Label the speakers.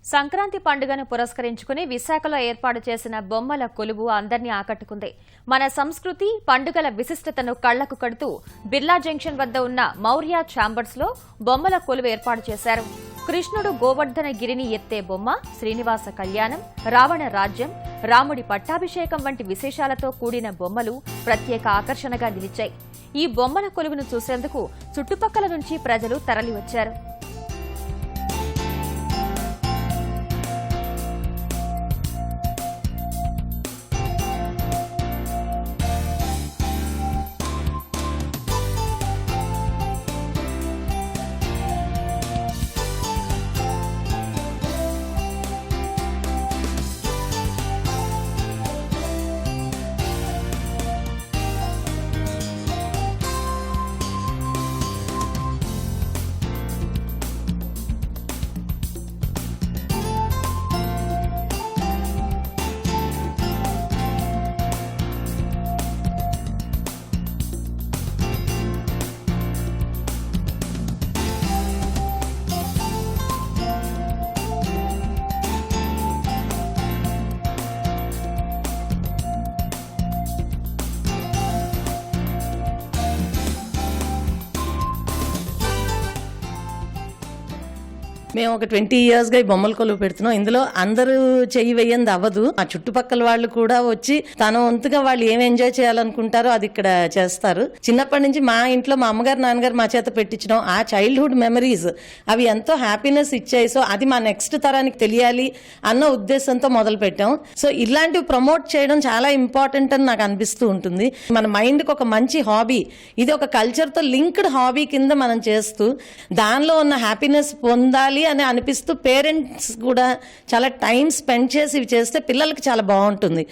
Speaker 1: సంక్రాంతి పండుగను పురస్కరించుకుని విశాఖలో ఏర్పాటు చేసిన బొమ్మల కొలువు అందర్నీ ఆకట్టుకుంది. మన సంస్కృతి పండుగల విశిష్టతను కళ్లకు కడుతూ బిర్లా జంక్షన్ వద్ద ఉన్న మౌర్య ఛాంబర్స్ లో బొమ్మల కొలువు ఏర్పాటు చేశారు. కృష్ణుడు గోవర్ధన గిరిని ఎత్తే బొమ్మ, శ్రీనివాస కళ్యాణం, రావణ రాజ్యం, రాముడి పట్టాభిషేకం వంటి విశేషాలతో కూడిన బొమ్మలు ప్రత్యేక ఆకర్షణగా నిలిచాయి. ఈ బొమ్మల కొలువును చూసేందుకు చుట్టుపక్కల నుంచి ప్రజలు తరలివచ్చారు.
Speaker 2: మేము ఒక 20 yearsగా ఈ బొమ్మల కొలువు పెడుతున్నాం. ఇందులో అందరూ చెయ్యి వేయంది అవ్వదు. ఆ చుట్టుపక్కల వాళ్ళు కూడా వచ్చి తన వంతుగా వాళ్ళు ఏం ఎంజాయ్ చేయాలనుకుంటారో అది ఇక్కడ చేస్తారు. చిన్నప్పటి నుంచి మా ఇంట్లో మా అమ్మగారు నాన్నగారు మా చేత పెట్టించడం, ఆ చైల్డ్హుడ్ మెమరీస్ అవి ఎంతో హ్యాపీనెస్ ఇచ్చాయి. సో అది మా నెక్స్ట్ తరానికి తెలియాలి అన్న ఉద్దేశంతో మొదలు పెట్టాం. సో ఇలాంటివి ప్రమోట్ చేయడం చాలా ఇంపార్టెంట్ అని నాకు అనిపిస్తూ ఉంటుంది. మన మైండ్కి ఒక మంచి హాబీ, ఇది ఒక కల్చర్తో లింక్డ్ హాబీ కింద మనం చేస్తూ దానిలో ఉన్న హ్యాపీనెస్ పొందాలి అని అనిపిస్తూ పేరెంట్స్ కూడా చాలా టైం స్పెండ్ చేసి ఇవి చేస్తే పిల్లలకి చాలా బాగుంటుంది.